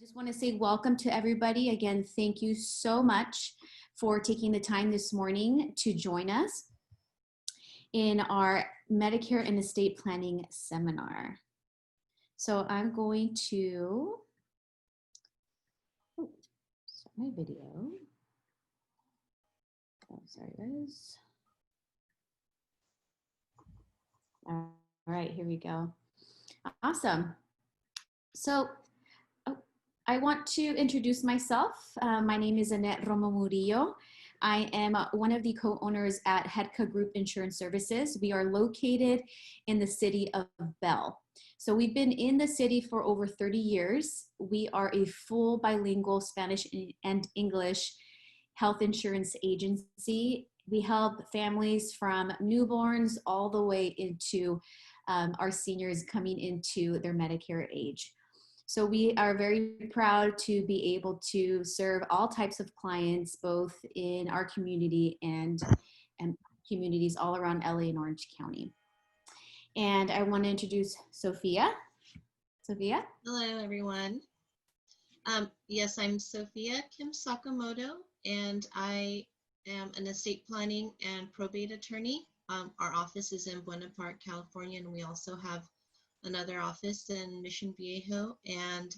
Just want to say welcome to everybody. Again, thank you so much for taking the time this morning to join us in our Medicare and estate planning seminar. So I'm going to start my video. Oh, sorry guys. All right, here we go. Awesome. So I want to introduce myself. My name is Annette Romo Murillo. I am one of the co-owners at Hedka Group Insurance Services. We are located in the city of Bell. So we've been in the city for over 30 years. We are a full bilingual Spanish and English health insurance agency. We help families from newborns all the way into our seniors coming into their Medicare age. So we are very proud to be able to serve all types of clients, both in our community and communities all around LA and Orange County. And I want to introduce Sophia. Sophia? Hello, everyone. Yes, I'm Sophia Kim Sakamoto, and I am an estate planning and probate attorney. Our office is in Buena Park, California, and we also have another office in Mission Viejo and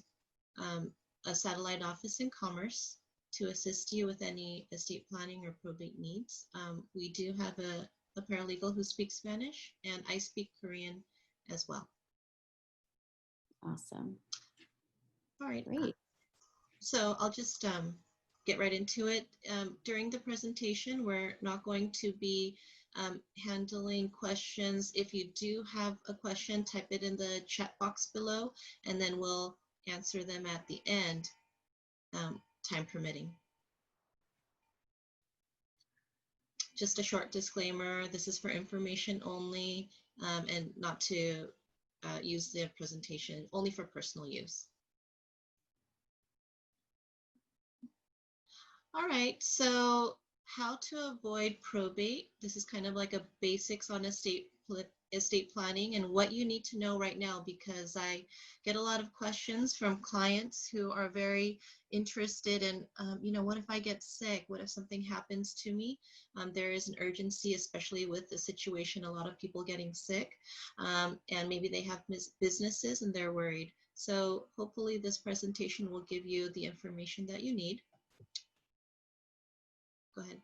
a satellite office in Commerce to assist you with any estate planning or probate needs. We do have a paralegal who speaks Spanish, and I speak Korean as well. Awesome. All right. Great. So I'll just get right into it. During the presentation, we're not going to be handling questions. If you do have a question, type it in the chat box below, and then we'll answer them at the end, time permitting. Just a short disclaimer, this is for information only and not to use the presentation, only for personal use. All right, so how to avoid probate. This is kind of like a basics on estate planning and what you need to know right now, because I get a lot of questions from clients who are very interested in, what if I get sick? What if something happens to me? There is an urgency, especially with the situation, a lot of people getting sick, and maybe they have businesses and they're worried. So hopefully this presentation will give you the information that you need. Go ahead.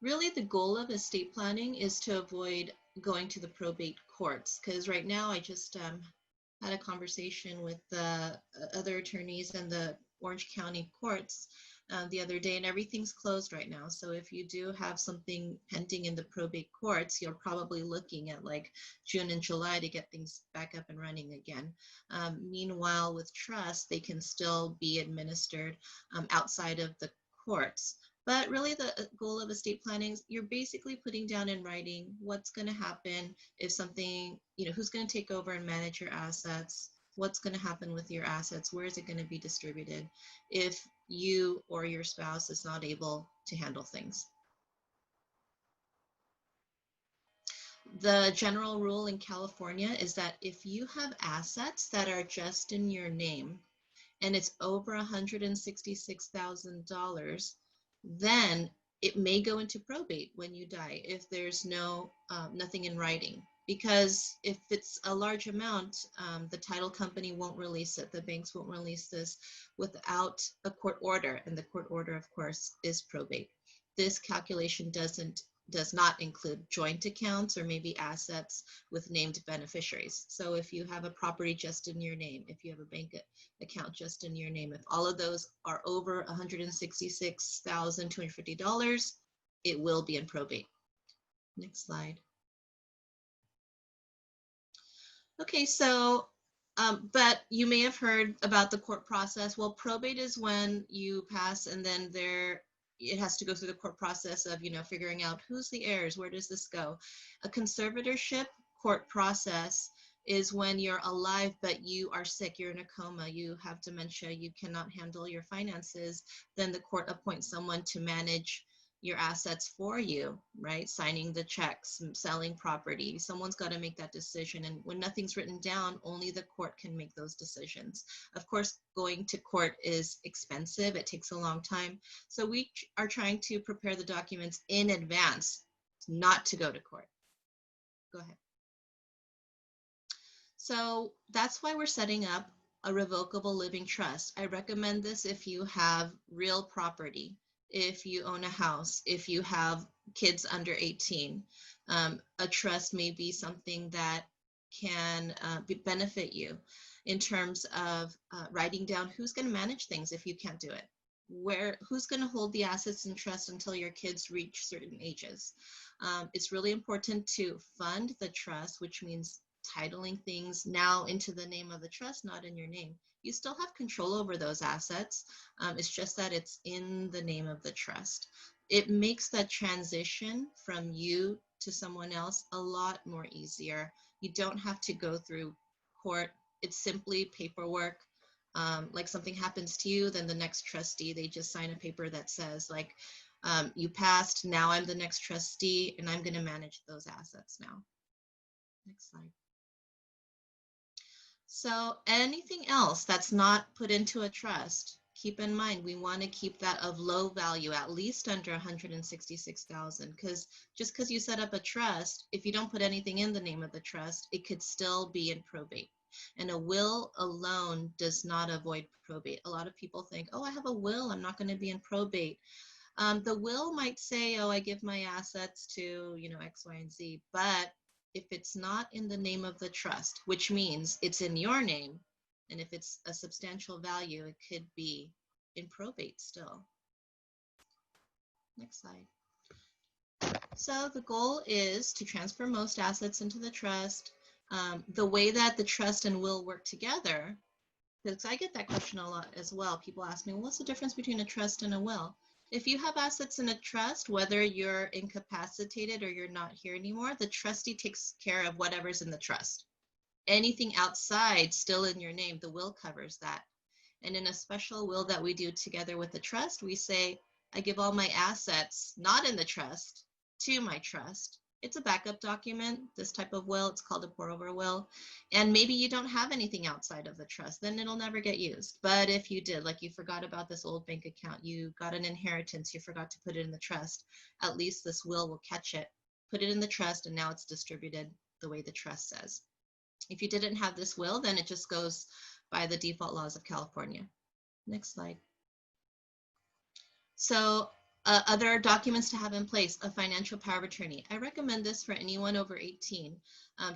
Really, the goal of estate planning is to avoid going to the probate courts, because right now I just had a conversation with the other attorneys in the Orange County courts the other day, and everything's closed right now. So if you do have something pending in the probate courts, you're probably looking at like June and July to get things back up and running again. Meanwhile, with trust, they can still be administered outside of the courts. But really the goal of estate planning is you're basically putting down in writing what's going to happen if something, who's going to take over and manage your assets, what's going to happen with your assets, where is it going to be distributed if you or your spouse is not able to handle things. The general rule in California is that if you have assets that are just in your name and it's over $166,000, then it may go into probate when you die if there's nothing in writing. Because if it's a large amount, the title company won't release it. The banks won't release this without a court order, and the court order, of course, is probate. This calculation does not include joint accounts or maybe assets with named beneficiaries. So if you have a property just in your name, if you have a bank account just in your name, if all of those are over $166,250, it will be in probate. Next slide. Okay, so, but you may have heard about the court process. Well, probate is when you pass and then it has to go through the court process of, figuring out who's the heirs, where does this go? A conservatorship court process is when you're alive, but you are sick, you're in a coma, you have dementia, you cannot handle your finances, then the court appoints someone to manage your assets for you, right? Signing the checks, selling property. Someone's got to make that decision. And when nothing's written down, only the court can make those decisions. Of course, going to court is expensive. It takes a long time. So we are trying to prepare the documents in advance, not to go to court. Go ahead. So that's why we're setting up a revocable living trust. I recommend this if you have real property, if you own a house, if you have kids under 18. A trust may be something that can benefit you in terms of writing down who's going to manage things if you can't do it. Who's going to hold the assets in trust until your kids reach certain ages. It's really important to fund the trust, which means titling things now into the name of the trust, not in your name. You still have control over those assets. It's just that it's in the name of the trust. It makes that transition from you to someone else a lot more easier. You don't have to go through court. It's simply paperwork. Like something happens to you, then the next trustee, they just sign a paper that says like, you passed, now I'm the next trustee and I'm going to manage those assets now. Next slide. So anything else that's not put into a trust, keep in mind, we want to keep that of low value, at least under 166,000, because just because you set up a trust, if you don't put anything in the name of the trust, it could still be in probate. And a will alone does not avoid probate. A lot of people think, oh, I have a will, I'm not going to be in probate. The will might say, oh, I give my assets to, X, Y, and Z, but if it's not in the name of the trust, which means it's in your name, and if it's a substantial value, it could be in probate still. Next slide. So the goal is to transfer most assets into the trust. The way that the trust and will work together, because I get that question a lot as well. People ask me, well, what's the difference between a trust and a will? If you have assets in a trust, whether you're incapacitated or you're not here anymore, the trustee takes care of whatever's in the trust. Anything outside still in your name, the will covers that. And in a special will that we do together with the trust, we say, I give all my assets not in the trust to my trust. It's a backup document, this type of will. It's called a pour-over will. And maybe you don't have anything outside of the trust, then it'll never get used. But if you did, like you forgot about this old bank account, you got an inheritance, you forgot to put it in the trust, at least this will catch it, put it in the trust, and now it's distributed the way the trust says. If you didn't have this will, then it just goes by the default laws of California. Next slide. So other documents to have in place, a financial power of attorney. I recommend this for anyone over 18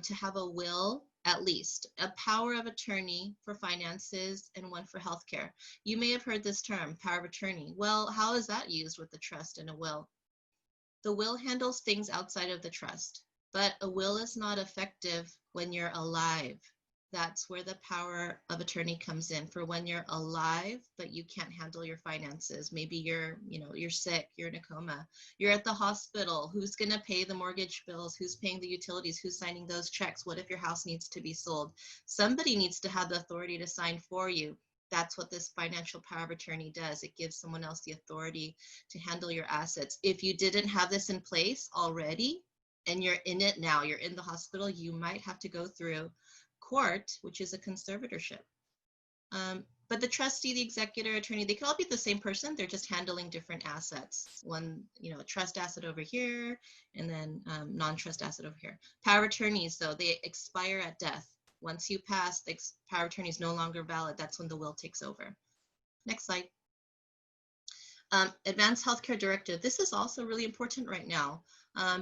to have a will, at least, a power of attorney for finances and one for healthcare. You may have heard this term, power of attorney. Well, how is that used with the trust and a will? The will handles things outside of the trust, but a will is not effective when you're alive. That's where the power of attorney comes in, for when you're alive, but you can't handle your finances. Maybe you're sick, you're in a coma, you're at the hospital. Who's going to pay the mortgage bills? Who's paying the utilities? Who's signing those checks? What if your house needs to be sold? Somebody needs to have the authority to sign for you. That's what this financial power of attorney does. It gives someone else the authority to handle your assets. If you didn't have this in place already, and you're in it now, you're in the hospital, you might have to go through court, which is a conservatorship. But the trustee, the executor, attorney, they could all be the same person. They're just handling different assets. One, a trust asset over here, and then non-trust asset over here. Power of attorneys, though, they expire at death. Once you pass, the power of attorney is no longer valid. That's when the will takes over. Next slide. Advanced Healthcare Directive. This is also really important right now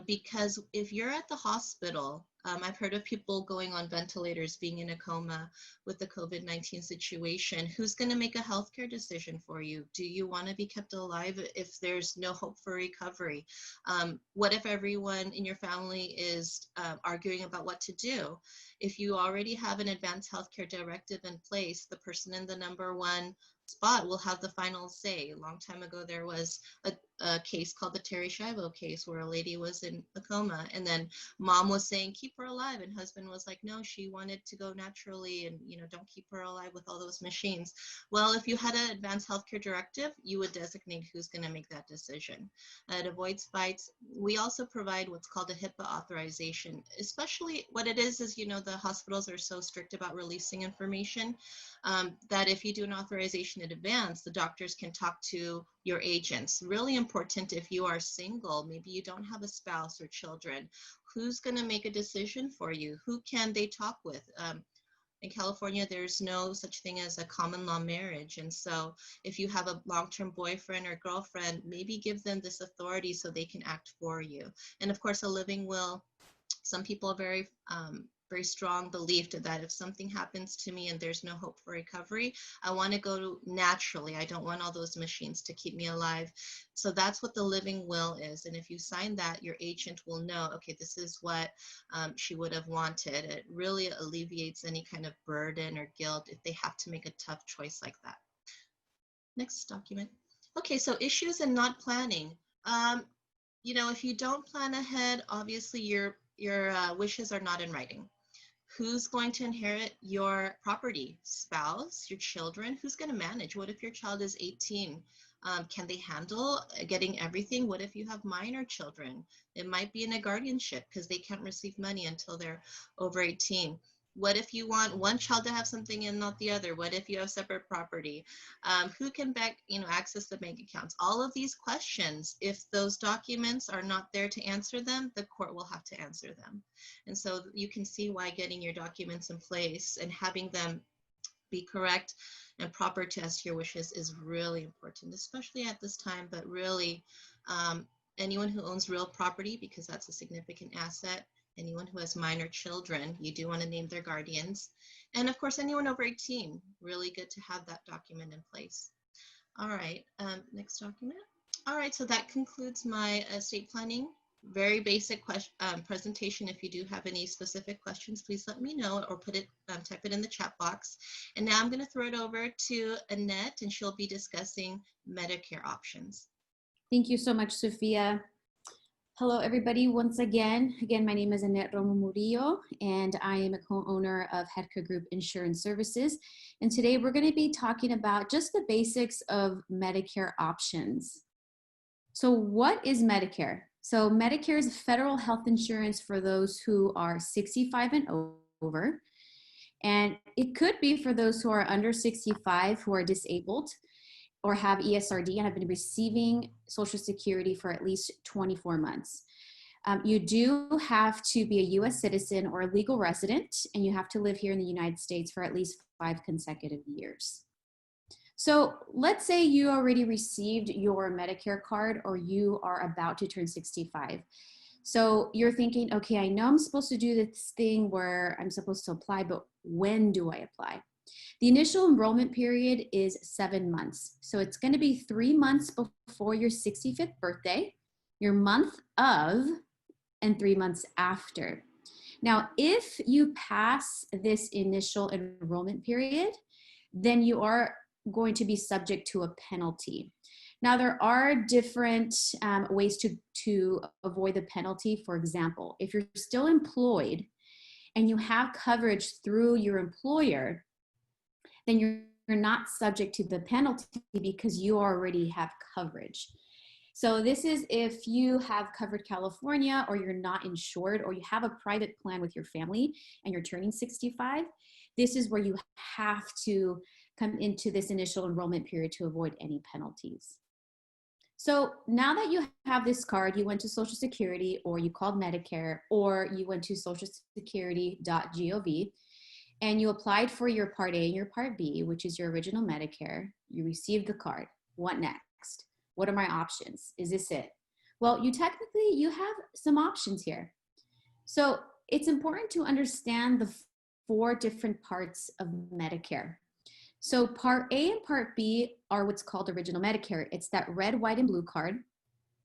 because if you're at the hospital, I've heard of people going on ventilators, being in a coma with the COVID-19 situation. Who's going to make a healthcare decision for you? Do you want to be kept alive if there's no hope for recovery? What if everyone in your family is arguing about what to do? If you already have an advanced healthcare directive in place, the person in the number one spot will have the final say. A long time ago, there was a case called the Terry Schiavo case where a lady was in a coma, and then mom was saying, keep keep her alive. And husband was like, no, she wanted to go naturally, and don't keep her alive with all those machines. Well, if you had an advanced healthcare directive, you would designate who's going to make that decision. It avoids fights. We also provide what's called a HIPAA authorization. Especially what it is the hospitals are so strict about releasing information, that if you do an authorization in advance, the doctors can talk to your agents. Really important if you are single, maybe you don't have a spouse or children. Who's going to make a decision for you? Who can they talk with? In California, there's no such thing as a common law marriage. And so if you have a long-term boyfriend or girlfriend, maybe give them this authority so they can act for you. And of course, a living will. Some people are very strong belief that if something happens to me and there's no hope for recovery, I want to go naturally. I don't want all those machines to keep me alive. So that's what the living will is. And if you sign that, your agent will know, okay, this is what she would have wanted. It really alleviates any kind of burden or guilt if they have to make a tough choice like that. Next document. Okay, so issues and not planning. If you don't plan ahead, obviously your wishes are not in writing. Who's going to inherit your property? Spouse, your children? Who's going to manage? What if your child is 18? Can they handle getting everything? What if you have minor children? It might be in a guardianship because they can't receive money until they're over 18. What if you want one child to have something and not the other? What if you have separate property? Who can access the bank accounts? All of these questions, if those documents are not there to answer them, the court will have to answer them. And so you can see why getting your documents in place and having them be correct and proper to ask your wishes is really important, especially at this time, but really anyone who owns real property, because that's a significant asset. Anyone who has minor children, you do want to name their guardians. And of course, anyone over 18, really good to have that document in place. All right, next document. All right, so that concludes my estate planning. Very basic presentation. If you do have any specific questions, please let me know or type it in the chat box. And now I'm going to throw it over to Annette, and she'll be discussing Medicare options. Thank you so much, Sophia. Hello, everybody. Once again, my name is Annette Romo Murillo, and I am a co-owner of Hedka Group Insurance Services. And today we're going to be talking about just the basics of Medicare options. So what is Medicare? So Medicare is federal health insurance for those who are 65 and over. And it could be for those who are under 65 who are disabled or have ESRD and have been receiving Social Security for at least 24 months. You do have to be a US citizen or a legal resident, and you have to live here in the United States for at least 5 consecutive years. So let's say you already received your Medicare card or you are about to turn 65. So you're thinking, okay, I know I'm supposed to do this thing where I'm supposed to apply, but when do I apply? The initial enrollment period is 7 months. So it's going to be 3 months before your 65th birthday, your month of, and 3 months after. Now, if you pass this initial enrollment period, then you are going to be subject to a penalty. Now, there are different ways to avoid the penalty. For example, if you're still employed and you have coverage through your employer, then you're not subject to the penalty because you already have coverage. So this is if you have covered California or you're not insured or you have a private plan with your family and you're turning 65, this is where you have to come into this initial enrollment period to avoid any penalties. So now that you have this card, you went to Social Security or you called Medicare or you went to socialsecurity.gov and you applied for your Part A and your Part B, which is your original Medicare. You received the card. What next? What are my options? Is this it? Well, you have some options here. So it's important to understand the 4 different parts of Medicare. So Part A and Part B are what's called original Medicare. It's that red, white, and blue card.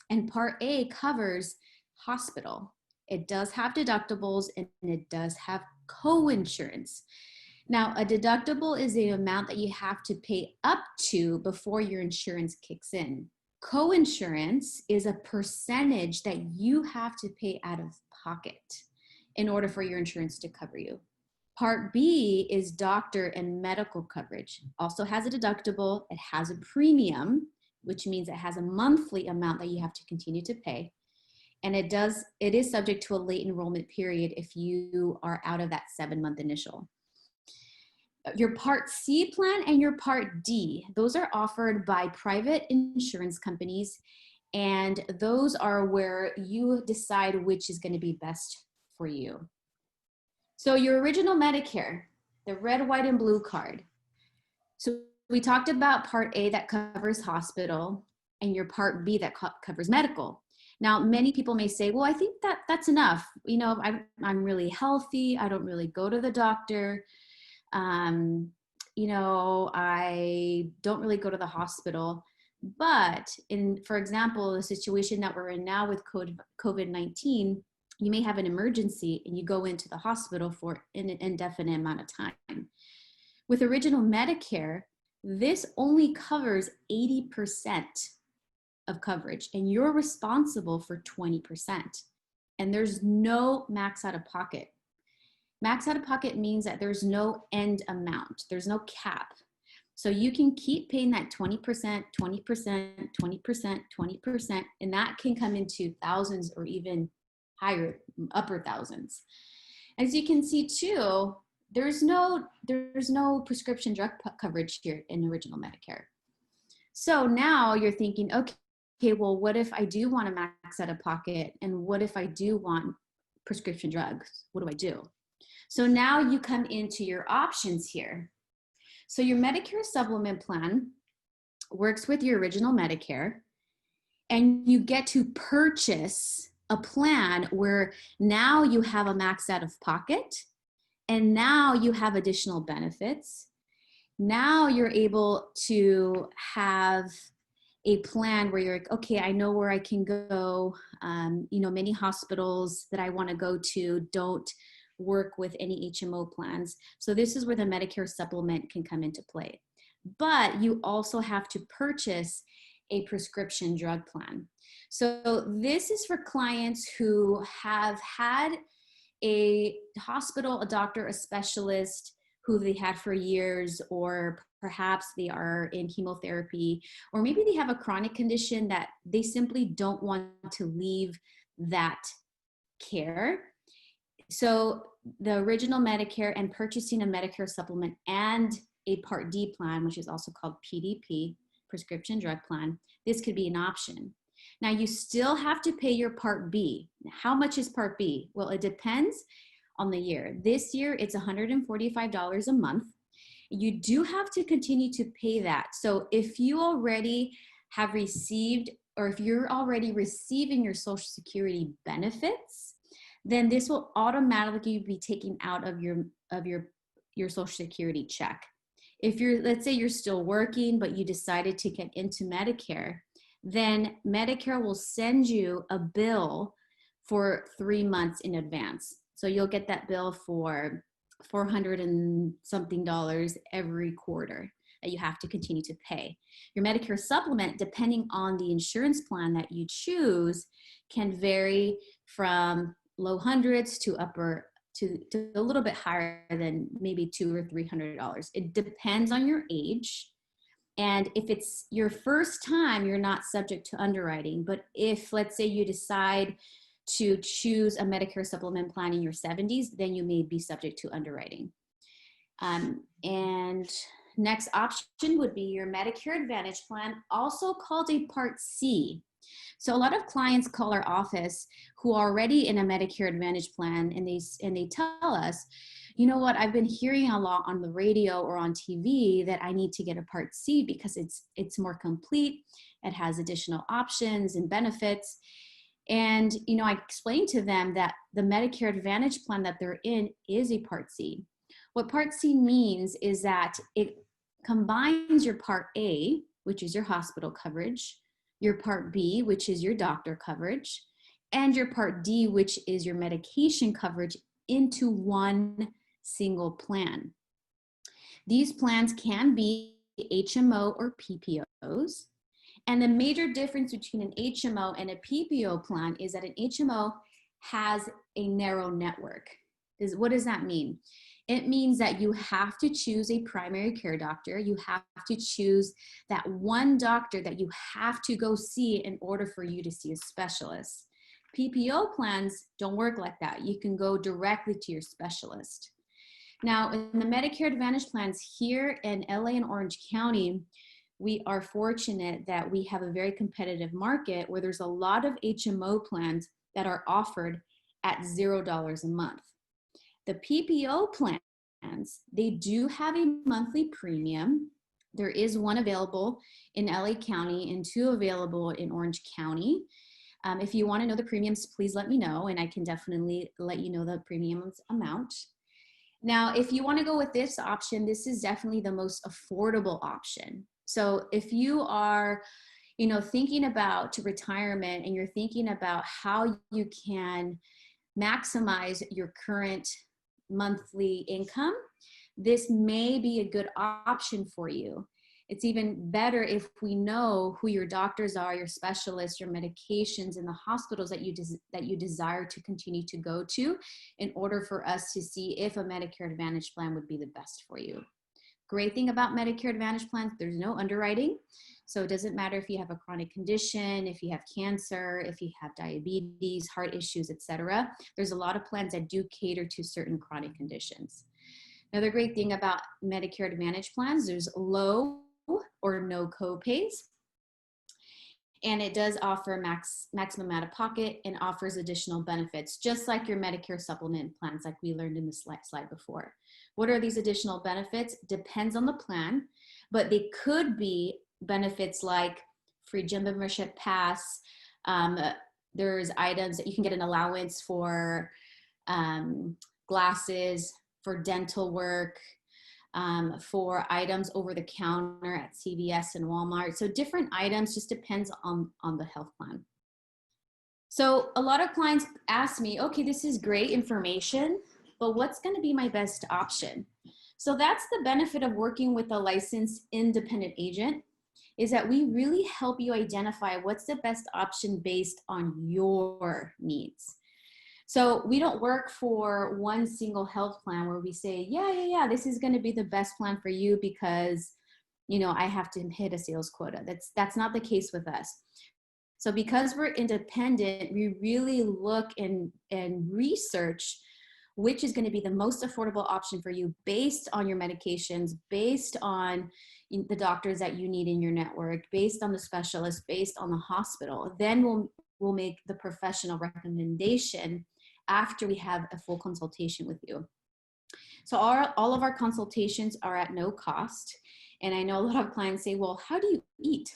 And Part A covers hospital. It does have deductibles and it does have co-insurance. Now, a deductible is the amount that you have to pay up to before your insurance kicks in. Co-insurance is a percentage that you have to pay out of pocket. in order for your insurance to cover you. Part B is doctor and medical coverage. Also has a deductible. It has a premium, which means it has a monthly amount that you have to continue to pay. And it is subject to a late enrollment period if you are out of that 7-month initial. Your Part C plan and your Part D, those are offered by private insurance companies, and those are where you decide which is going to be best for you. So your original Medicare, the red, white, and blue card. So we talked about Part A that covers hospital and your Part B that covers medical. Now, many people may say, well, I think that's enough. You know, I'm really healthy. I don't really go to the doctor. You know, I don't really go to the hospital. But for example, the situation that we're in now with COVID-19, you may have an emergency and you go into the hospital for an indefinite amount of time. With original Medicare, this only covers 80% of coverage, and you're responsible for 20%. And there's no max out of pocket. Max out of pocket means that there's no end amount. There's no cap. So you can keep paying that 20%, 20%, 20%, 20%, and that can come into thousands or even higher, upper thousands. As you can see too, there's no prescription drug coverage here in original Medicare. So now you're thinking, okay, well, what if I do want to max out of pocket? And what if I do want prescription drugs? What do I do? So now you come into your options here. So your Medicare supplement plan works with your original Medicare, and you get to purchase a plan where now you have a max out of pocket, and now you have additional benefits. Now you're able to have a plan where you're like, okay, I know where I can go. You know, many hospitals that I want to go to don't work with any HMO plans. So this is where the Medicare supplement can come into play. But you also have to purchase a prescription drug plan. So this is for clients who have had a hospital, a doctor, a specialist who they had for years, or perhaps they are in chemotherapy, or maybe they have a chronic condition that they simply don't want to leave that care. So the original Medicare and purchasing a Medicare supplement and a Part D plan, which is also called PDP, prescription drug plan, this could be an option. Now you still have to pay your Part B. How much is Part B? Well, it depends on the year. This year it's $145 a month. You do have to continue to pay that. So if you already have received, or if you're already receiving your Social Security benefits, then this will automatically be taken out of your Social Security check. If you're, let's say you're still working, but you decided to get into Medicare, then Medicare will send you a bill for 3 months in advance. So you'll get that bill for $400 and something every quarter that you have to continue to pay. Your Medicare supplement, depending on the insurance plan that you choose, can vary from low hundreds to a little bit higher than maybe $200 or $300. It depends on your age. And if it's your first time, you're not subject to underwriting. But if, let's say, you decide to choose a Medicare supplement plan in your 70s, then you may be subject to underwriting. And next option would be your Medicare Advantage plan, also called a Part C. So a lot of clients call our office who are already in a Medicare Advantage plan, and they tell us, you know what, I've been hearing a lot on the radio or on TV that I need to get a Part C because it's more complete. It has additional options and benefits. And, you know, I explained to them that the Medicare Advantage plan that they're in is a Part C. What Part C means is that it combines your Part A, which is your hospital coverage, your Part B, which is your doctor coverage, and your Part D, which is your medication coverage, into one single plan. These plans can be HMO or PPOs. And the major difference between an HMO and a PPO plan is that an HMO has a narrow network. What does that mean? It means that you have to choose a primary care doctor. You have to choose that one doctor that you have to go see in order for you to see a specialist. PPO plans don't work like that. You can go directly to your specialist. Now, in the Medicare Advantage plans here in LA and Orange County, we are fortunate that we have a very competitive market where there's a lot of HMO plans that are offered at $0 a month. The PPO plans, they do have a monthly premium. There is one available in LA County and two available in Orange County. If you want to know the premiums, please let me know, and I can definitely let you know the premiums amount. Now, if you want to go with this option, this is definitely the most affordable option. So if you are, thinking about retirement and you're thinking about how you can maximize your current monthly income, this may be a good option for you. It's even better if we know who your doctors are, your specialists, your medications, and the hospitals that you desire to continue to go to in order for us to see if a Medicare Advantage plan would be the best for you. Great thing about Medicare Advantage plans, there's no underwriting. So it doesn't matter if you have a chronic condition, if you have cancer, if you have diabetes, heart issues, etc. There's a lot of plans that do cater to certain chronic conditions. Another great thing about Medicare Advantage plans, there's low or no co-pays. And it does offer maximum out of pocket and offers additional benefits, just like your Medicare supplement plans, like we learned in the slide before. What are these additional benefits? Depends on the plan, but they could be benefits like free gym membership pass. There's items that you can get an allowance for glasses, for dental work, for items over the counter at CVS and Walmart. So different items, just depends on the health plan. So a lot of clients ask me, okay, this is great information, but what's going to be my best option? So that's the benefit of working with a licensed independent agent, is that we really help you identify what's the best option based on your needs. So we don't work for one single health plan where we say, yeah, this is going to be the best plan for you because, I have to hit a sales quota. That's not the case with us. So because we're independent, we really look and research which is going to be the most affordable option for you based on your medications, based on the doctors that you need in your network, based on the specialist, based on the hospital. Then we'll make the professional recommendation after we have a full consultation with you. So all of our consultations are at no cost. And I know a lot of clients say, well, how do you eat?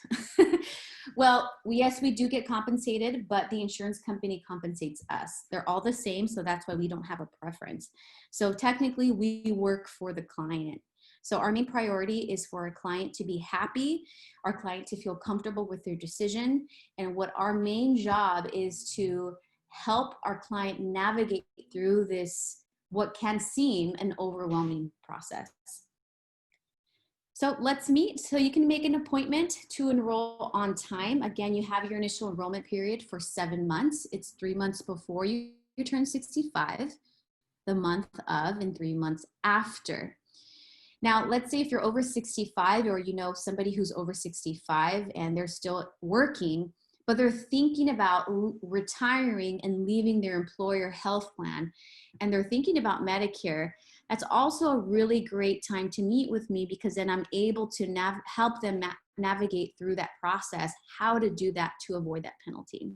Well, yes, we do get compensated, but the insurance company compensates us. They're all the same, so that's why we don't have a preference. So technically, we work for the client. So our main priority is for our client to be happy, our client to feel comfortable with their decision. And what our main job is to help our client navigate through this, what can seem an overwhelming process. So let's meet. So you can make an appointment to enroll on time. Again, you have your initial enrollment period for 7 months. It's 3 months before you turn 65, the month of, and 3 months after. Now, let's say if you're over 65 or somebody who's over 65 and they're still working, but they're thinking about retiring and leaving their employer health plan, and they're thinking about Medicare, that's also a really great time to meet with me, because then I'm able to help them navigate through that process, how to do that to avoid that penalty.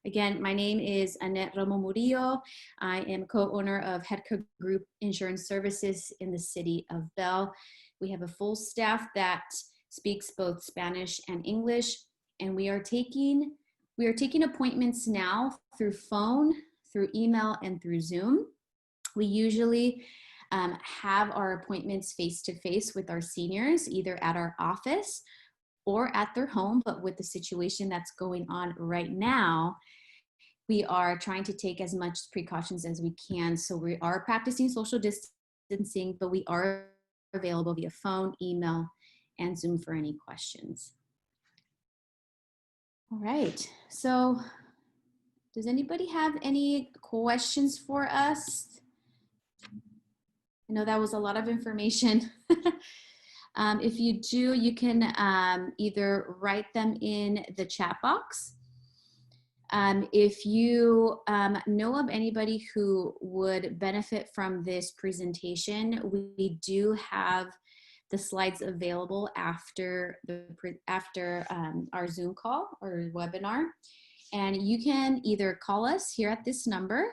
Again, my name is Annette Romo Murillo. I am co-owner of Hedka Group Insurance Services in the city of Bell. We have a full staff that speaks both Spanish and English, and we are taking appointments now through phone, through email, and through Zoom. We usually have our appointments face-to-face with our seniors, either at our office or at their home. But with the situation that's going on right now, we are trying to take as much precautions as we can. So we are practicing social distancing, but we are available via phone, email, and Zoom for any questions. All right, so Does anybody have any questions for us? I know that was a lot of information. If you do, you can either write them in the chat box. If you know of anybody who would benefit from this presentation, we do have the slides available after our Zoom call or webinar. And you can either call us here at this number,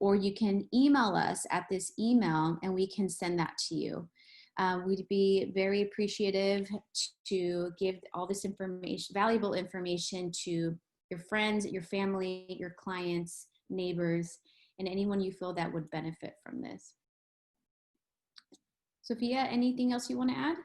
or you can email us at this email and we can send that to you. We'd be very appreciative to give all this information, valuable information, to your friends, your family, your clients, neighbors, and anyone you feel that would benefit from this. Sophia, anything else you want to add?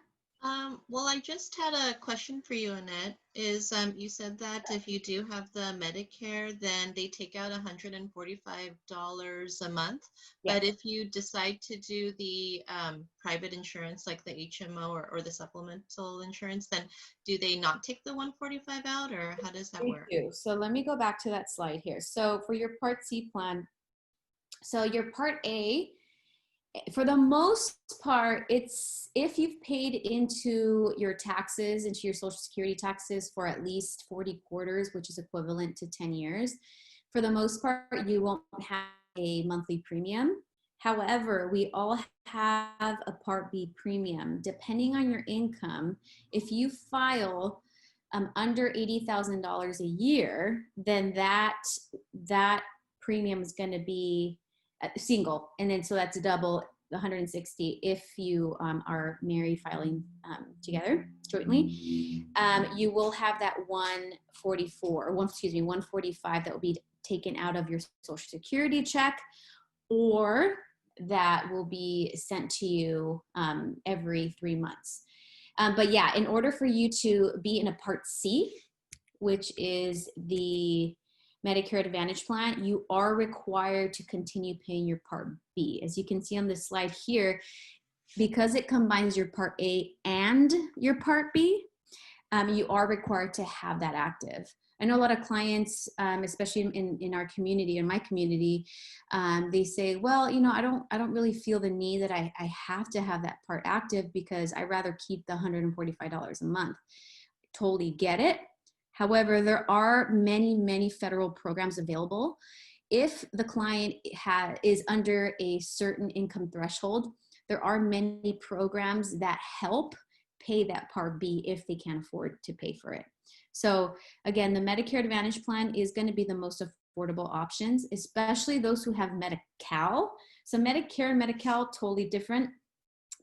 Well, I just had a question for you, Annette. You said that if you do have the Medicare, then they take out $145 a month. Yes. But if you decide to do the private insurance, like the HMO or the supplemental insurance, then do they not take the $145 out, or how does that work? They do. So let me go back to that slide here. So for your Part C plan, so your Part A, for the most part, it's if you've paid into your taxes, into your Social Security taxes for at least 40 quarters, which is equivalent to 10 years, for the most part, you won't have a monthly premium. However, we all have a Part B premium. Depending on your income, if you file under $80,000 a year, then that premium is going to be single, and then so that's double the 160 if you are married filing together jointly. You will have that 145 that will be taken out of your Social Security check, or that will be sent to you every 3 months. But yeah, in order for you to be in a Part C, which is the Medicare Advantage plan, you are required to continue paying your Part B. As you can see on this slide here, because it combines your Part A and your Part B, you are required to have that active. I know a lot of clients, especially in our community, in my community, they say, well, you know, I don't really feel the need that I have to have that part active because I'd rather keep the $145 a month. Totally get it. However, there are many, many federal programs available. If the client is under a certain income threshold, there are many programs that help pay that Part B if they can't afford to pay for it. So again, the Medicare Advantage plan is going to be the most affordable options, especially those who have Medi-Cal. So Medicare and Medi-Cal, totally different.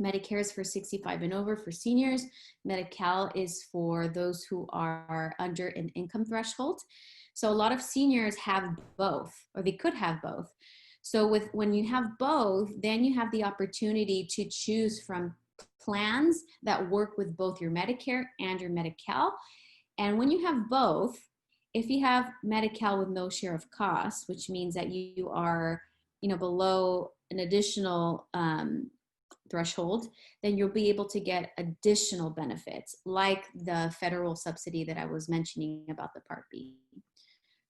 Medicare is for 65 and over for seniors. Medi-Cal is for those who are under an income threshold. So a lot of seniors have both, or they could have both. So when you have both, then you have the opportunity to choose from plans that work with both your Medicare and your Medi-Cal. And when you have both, if you have Medi-Cal with no share of cost, which means that you are, below an additional threshold, then you'll be able to get additional benefits like the federal subsidy that I was mentioning about the Part B.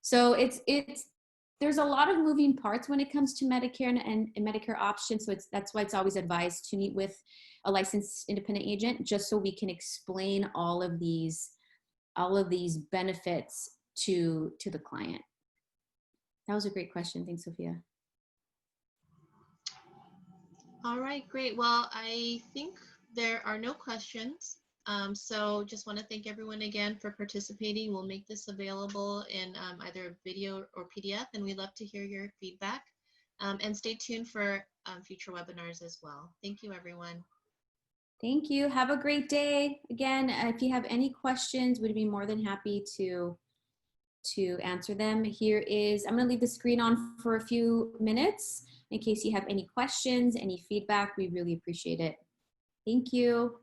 So there's a lot of moving parts when it comes to Medicare and Medicare options. So that's why it's always advised to meet with a licensed independent agent, just so we can explain all of these benefits to the client. That was a great question. Thanks, Sophia. All right, great. Well, I think there are no questions. So just want to thank everyone again for participating. We'll make this available in either video or PDF, and we'd love to hear your feedback. And stay tuned for future webinars as well. Thank you, everyone. Thank you. Have a great day. Again, if you have any questions, we'd be more than happy to answer them. I'm going to leave the screen on for a few minutes in case you have any questions, any feedback. We really appreciate it. Thank you.